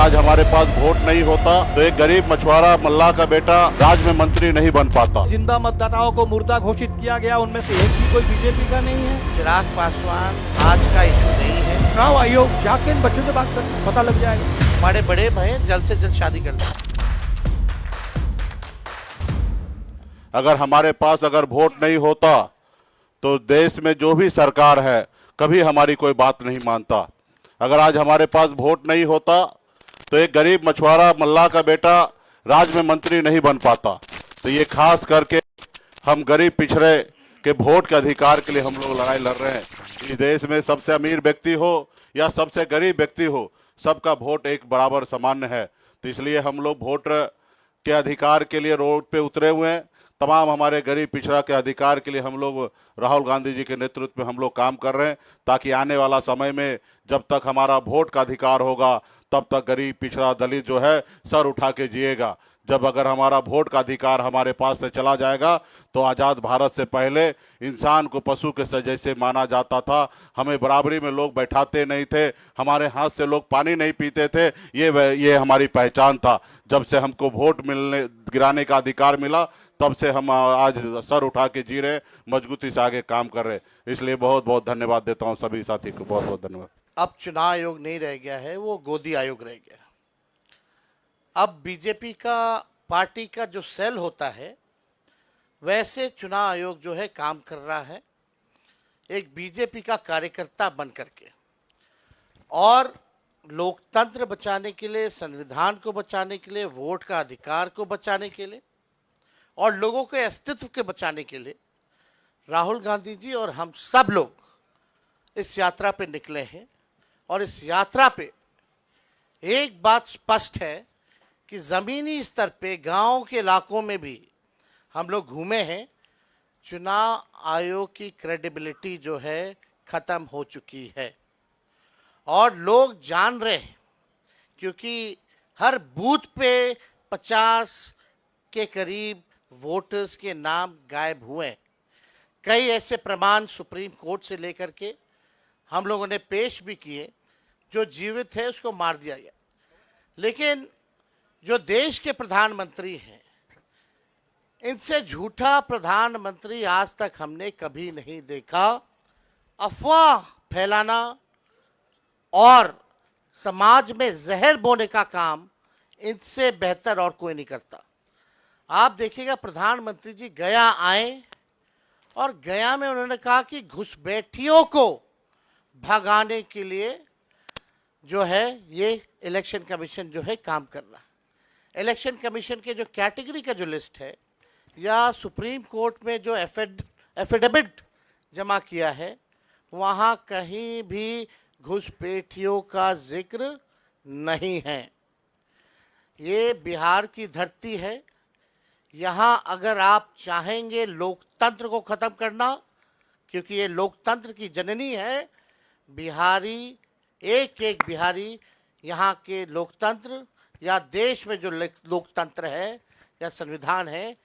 आज हमारे पास वोट नहीं होता तो एक गरीब मछुआरा मल्लाह का बेटा राज्य में मंत्री नहीं बन पाता। जिंदा मतदाताओं को मुर्दा घोषित किया गया, उनमें से एक भी कोई बीजेपी का नहीं है। चिराग पासवान आज का इशू नहीं है। चुनाव आयोग जाके इन बच्चों से बात कर, पता लग जाएगा। हमारे बड़े भाई जल्द से जल्द शादी कर दें। अगर हमारे पास अगर वोट नहीं होता तो देश में जो भी सरकार है कभी हमारी कोई बात नहीं मानता। अगर आज हमारे पास वोट नहीं होता तो एक गरीब मछुआरा मल्लाह का बेटा राज्य में मंत्री नहीं बन पाता। तो ये खास करके हम गरीब पिछड़े के वोट के अधिकार के लिए हम लोग लड़ाई लड़ रहे हैं। इस देश में सबसे अमीर व्यक्ति हो या सबसे गरीब व्यक्ति हो, सबका वोट एक बराबर सामान्य है। तो इसलिए हम लोग वोट के अधिकार के लिए रोड पे उतरे हुए हैं। तमाम हमारे गरीब पिछड़ा के अधिकार के लिए हम लोग राहुल गांधी जी के नेतृत्व में हम लोग काम कर रहे हैं, ताकि आने वाला समय में जब तक हमारा वोट का अधिकार होगा तब तक गरीब पिछड़ा दलित जो है सर उठा के जिएगा। जब अगर हमारा वोट का अधिकार हमारे पास से चला जाएगा तो आज़ाद भारत से पहले इंसान को पशु के जैसे माना जाता था। हमें बराबरी में लोग बैठाते नहीं थे, हमारे हाथ से लोग पानी नहीं पीते थे। ये हमारी पहचान था। जब से हमको वोट गिराने का अधिकार मिला तब से हम आज सर उठा के जी रहे, मजबूती से आगे काम कर रहे। इसलिए बहुत बहुत धन्यवाद देता हूँ सभी साथी को, बहुत बहुत धन्यवाद। अब चुनाव आयोग नहीं रह गया है, वो गोदी आयोग रह गया। अब बीजेपी का पार्टी का जो सेल होता है वैसे चुनाव आयोग जो है काम कर रहा है, एक बीजेपी का कार्यकर्ता बन करके, और लोकतंत्र बचाने के लिए, संविधान को बचाने के लिए, वोट का अधिकार को बचाने के लिए और लोगों के अस्तित्व के बचाने के लिए राहुल गांधी जी और हम सब लोग इस यात्रा पे निकले हैं। और इस यात्रा पे एक बात स्पष्ट है कि ज़मीनी स्तर पे गांव के इलाकों में भी हम लोग घूमे हैं। चुनाव आयोग की क्रेडिबिलिटी जो है ख़त्म हो चुकी है और लोग जान रहे हैं, क्योंकि हर बूथ पे 50 के करीब वोटर्स के नाम गायब हुए। कई ऐसे प्रमाण सुप्रीम कोर्ट से लेकर के हम लोगों ने पेश भी किए। जो जीवित है उसको मार दिया गया, लेकिन जो देश के प्रधानमंत्री हैं, इनसे झूठा प्रधानमंत्री आज तक हमने कभी नहीं देखा। अफवाह फैलाना और समाज में जहर बोने का काम इनसे बेहतर और कोई नहीं करता। आप देखिएगा, प्रधानमंत्री जी गया आए और गया में उन्होंने कहा कि घुसपैठियों को भगाने के लिए जो है ये इलेक्शन कमीशन जो है काम कर रहा है। इलेक्शन कमीशन के जो कैटेगरी का जो लिस्ट है या सुप्रीम कोर्ट में जो एफिडेविट जमा किया है, वहाँ कहीं भी घुसपैठियों का जिक्र नहीं है। ये बिहार की धरती है। यहाँ अगर आप चाहेंगे लोकतंत्र को ख़त्म करना, क्योंकि ये लोकतंत्र की जननी है, बिहारी एक एक बिहारी यहाँ के लोकतंत्र या देश में जो लोकतंत्र है या संविधान है,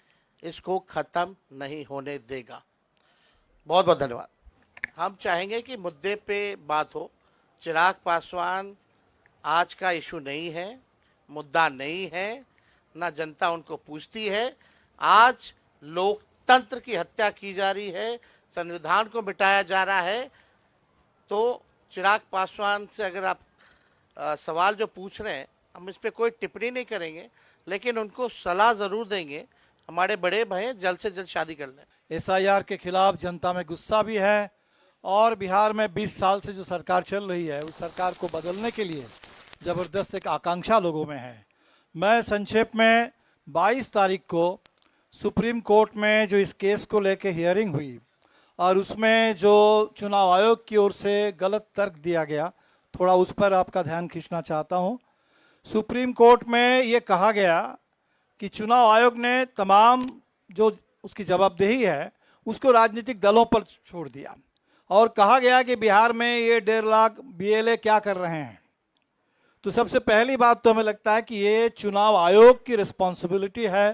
इसको ख़त्म नहीं होने देगा। बहुत बहुत धन्यवाद। हम चाहेंगे कि मुद्दे पे बात हो। चिराग पासवान आज का इशू नहीं है, मुद्दा नहीं है, ना जनता उनको पूछती है। आज लोकतंत्र की हत्या की जा रही है, संविधान को मिटाया जा रहा है। तो चिराग पासवान से अगर आप सवाल जो पूछ रहे हैं, हम इस पर कोई टिप्पणी नहीं करेंगे, लेकिन उनको सलाह ज़रूर देंगे। हमारे बड़े भाई जल्द से जल्द शादी कर लें। एसआईआर के खिलाफ जनता में गुस्सा भी है और बिहार में 20 साल से जो सरकार चल रही है उस सरकार को बदलने के लिए ज़बरदस्त एक आकांक्षा लोगों में है। मैं संक्षेप में 22 तारीख को सुप्रीम कोर्ट में जो इस केस को लेके हियरिंग हुई और उसमें जो चुनाव आयोग की ओर से गलत तर्क दिया गया, थोड़ा उस पर आपका ध्यान खींचना चाहता हूं। सुप्रीम कोर्ट में ये कहा गया कि चुनाव आयोग ने तमाम जो उसकी जवाबदेही है उसको राजनीतिक दलों पर छोड़ दिया और कहा गया कि बिहार में ये 1.5 लाख बीएलए क्या कर रहे हैं। तो सबसे पहली बात तो हमें लगता है कि ये चुनाव आयोग की रिस्पॉन्सिबिलिटी है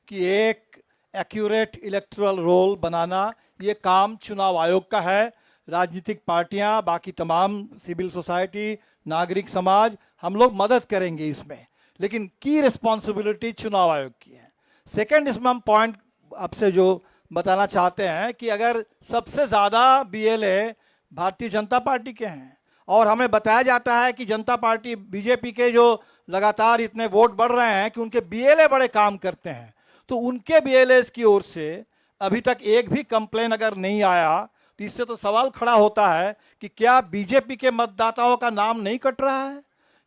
कि एक एक्यूरेट इलेक्टोरल रोल बनाना, ये काम चुनाव आयोग का है। राजनीतिक पार्टियां, बाकी तमाम सिविल सोसाइटी, नागरिक समाज, हम लोग मदद करेंगे इसमें, लेकिन की रिस्पॉन्सिबिलिटी चुनाव आयोग की है। सेकंड, इसमें हम पॉइंट आपसे जो बताना चाहते हैं कि अगर सबसे ज़्यादा बीएलए भारतीय जनता पार्टी के हैं और हमें बताया जाता है कि जनता पार्टी बीजेपी के जो लगातार इतने वोट बढ़ रहे हैं कि उनके बीएलए बड़े काम करते हैं, तो उनके बीएलए की ओर से अभी तक एक भी कंप्लेन अगर नहीं आया तो इससे तो सवाल खड़ा होता है कि क्या बीजेपी के मतदाताओं का नाम नहीं कट रहा है?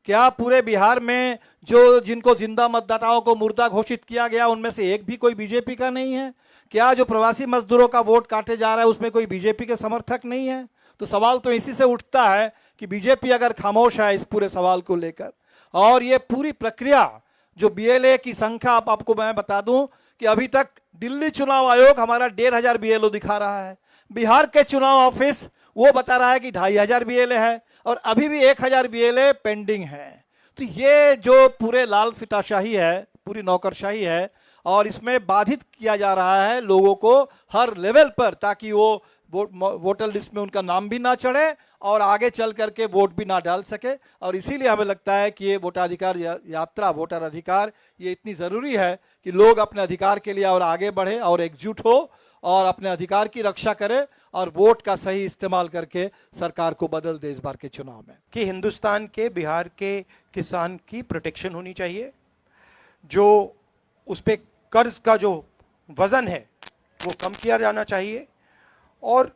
क्या पूरे बिहार में जो जिनको जिंदा मतदाताओं को मुर्दा घोषित किया गया उनमें से एक भी कोई बीजेपी का नहीं है? क्या जो प्रवासी मजदूरों का वोट काटे जा रहा है उसमें कोई बीजेपी के समर्थक नहीं है? तो सवाल तो इसी से उठता है कि बीजेपी अगर खामोश है इस पूरे सवाल को लेकर, और ये पूरी प्रक्रिया जो बीएलए की संख्या आपको मैं बता दूं कि अभी तक दिल्ली चुनाव आयोग हमारा 1500 बीएलओ दिखा रहा है, बिहार के चुनाव ऑफिस वो बता रहा है कि 2500 बीएलए है, और अभी भी 1000 बीएलए पेंडिंग है। तो ये जो पूरे लाल फिताशाही है, पूरी नौकरशाही है, और इसमें बाधित किया जा रहा है लोगों को हर लेवल पर, ताकि वो वोटर लिस्ट में उनका नाम भी ना चढ़े और आगे चल करके वोट भी ना डाल सके। और इसीलिए हमें लगता है कि ये वोटाधिकार यात्रा, वोटर अधिकार, ये इतनी ज़रूरी है कि लोग अपने अधिकार के लिए और आगे बढ़े और एकजुट हो और अपने अधिकार की रक्षा करे और वोट का सही इस्तेमाल करके सरकार को बदल दे इस बार के चुनाव में। कि हिंदुस्तान के, बिहार के किसान की प्रोटेक्शन होनी चाहिए, जो उस पर कर्ज का जो वजन है वो कम किया जाना चाहिए, और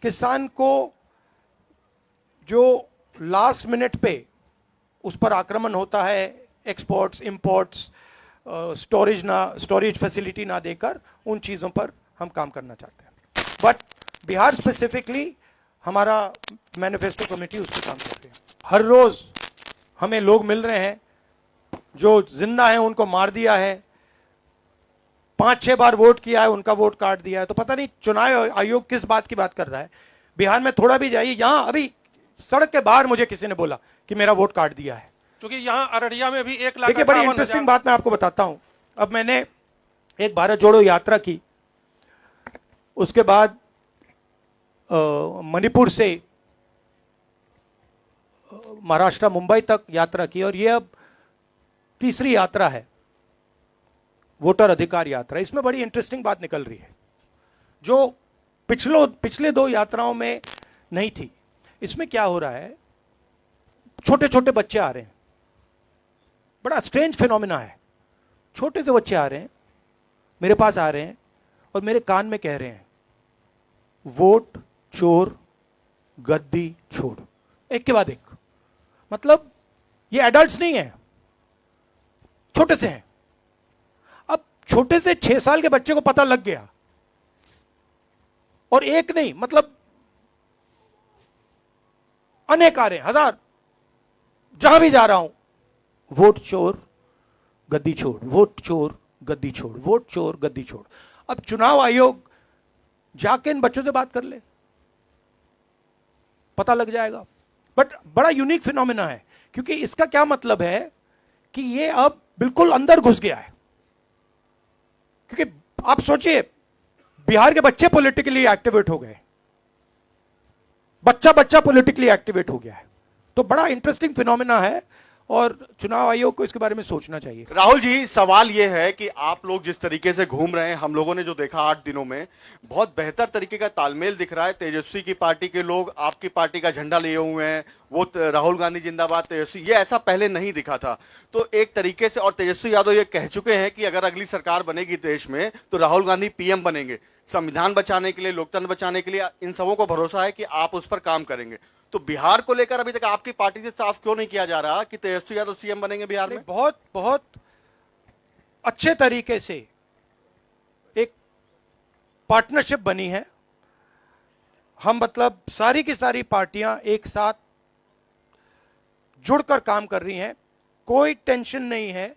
किसान को जो लास्ट मिनट पे उस पर आक्रमण होता है, एक्सपोर्ट्स, इंपोर्ट्स, स्टोरेज फैसिलिटी ना देकर, उन चीज़ों पर हम काम करना चाहते हैं। बट बिहार स्पेसिफिकली हमारा मैनिफेस्टो कमेटी उस पर काम कर रही है। हर रोज़ हमें लोग मिल रहे हैं जो जिंदा हैं, उनको मार दिया है, 5-6 बार वोट किया है, उनका वोट काट दिया है। तो पता नहीं चुनाव आयोग किस बात की बात कर रहा है। बिहार में थोड़ा भी जाइए, यहां अभी सड़क के बाहर मुझे किसी ने बोला कि मेरा वोट काट दिया है। क्योंकि यहाँ अररिया में भी 1 लाख। देखिए, बड़ी इंटरेस्टिंग बात मैं आपको बताता हूं। अब मैंने एक भारत जोड़ो यात्रा की, उसके बाद मणिपुर से महाराष्ट्र मुंबई तक यात्रा की, और ये अब तीसरी यात्रा है, वोटर अधिकार यात्रा। इसमें बड़ी इंटरेस्टिंग बात निकल रही है जो पिछले 2 यात्राओं में नहीं थी। इसमें क्या हो रहा है, छोटे छोटे बच्चे आ रहे हैं, बड़ा स्ट्रेंज फिनोमिना है। छोटे से बच्चे आ रहे हैं, मेरे पास आ रहे हैं और मेरे कान में कह रहे हैं, वोट चोर गद्दी छोड़, एक के बाद एक। मतलब ये एडल्ट्स नहीं है, छोटे से हैं। अब छोटे से 6 साल के बच्चे को पता लग गया, और एक नहीं, मतलब अनेक आ रहे हैं, हजार। जहां भी जा रहा हूं, वोट चोर गद्दी छोड़, वोट चोर गद्दी छोड़, वोट चोर गद्दी छोड़। अब चुनाव आयोग जाके इन बच्चों से बात कर ले, पता लग जाएगा। बट बड़ा यूनिक फिनोमिना है, क्योंकि इसका क्या मतलब है कि ये अब बिल्कुल अंदर घुस गया है। क्योंकि आप सोचिए, बिहार के बच्चे पॉलिटिकली एक्टिवेट हो गए, बच्चा पॉलिटिकली एक्टिवेट हो गया है। तो बड़ा इंटरेस्टिंग फिनोमिना है, और चुनाव आयोग को इसके बारे में सोचना चाहिए। राहुल जी, सवाल यह है कि आप लोग जिस तरीके से घूम रहे हैं, हम लोगों ने जो देखा 8 दिनों में, बहुत बेहतर तरीके का तालमेल दिख रहा है। तेजस्वी की पार्टी के लोग आपकी पार्टी का झंडा लिए हुए हैं, वो राहुल गांधी जिंदाबाद, तेजस्वी, ये ऐसा पहले नहीं दिखा था। तो एक तरीके से, और तेजस्वी यादव ये कह चुके हैं कि अगर अगली सरकार बनेगी देश में तो राहुल गांधी पीएम बनेंगे। संविधान बचाने के लिए, लोकतंत्र बचाने के लिए इन सबों को भरोसा है कि आप उस पर काम करेंगे। तो बिहार को लेकर अभी तक आपकी पार्टी से साफ क्यों नहीं किया जा रहा कि तेजस्वी यादव सीएम बनेंगे बिहार में? बहुत बहुत अच्छे तरीके से एक पार्टनरशिप बनी है। हम मतलब सारी की सारी पार्टियां एक साथ जुड़कर काम कर रही हैं, कोई टेंशन नहीं है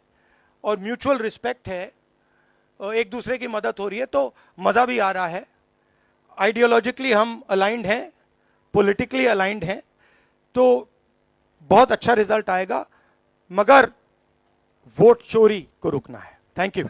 और म्यूचुअल रिस्पेक्ट है, एक दूसरे की मदद हो रही है, तो मज़ा भी आ रहा है। आइडियोलॉजिकली हम अलाइंड हैं, पॉलिटिकली अलाइंड हैं, तो बहुत अच्छा रिजल्ट आएगा, मगर वोट चोरी को रुकना है। Thank you.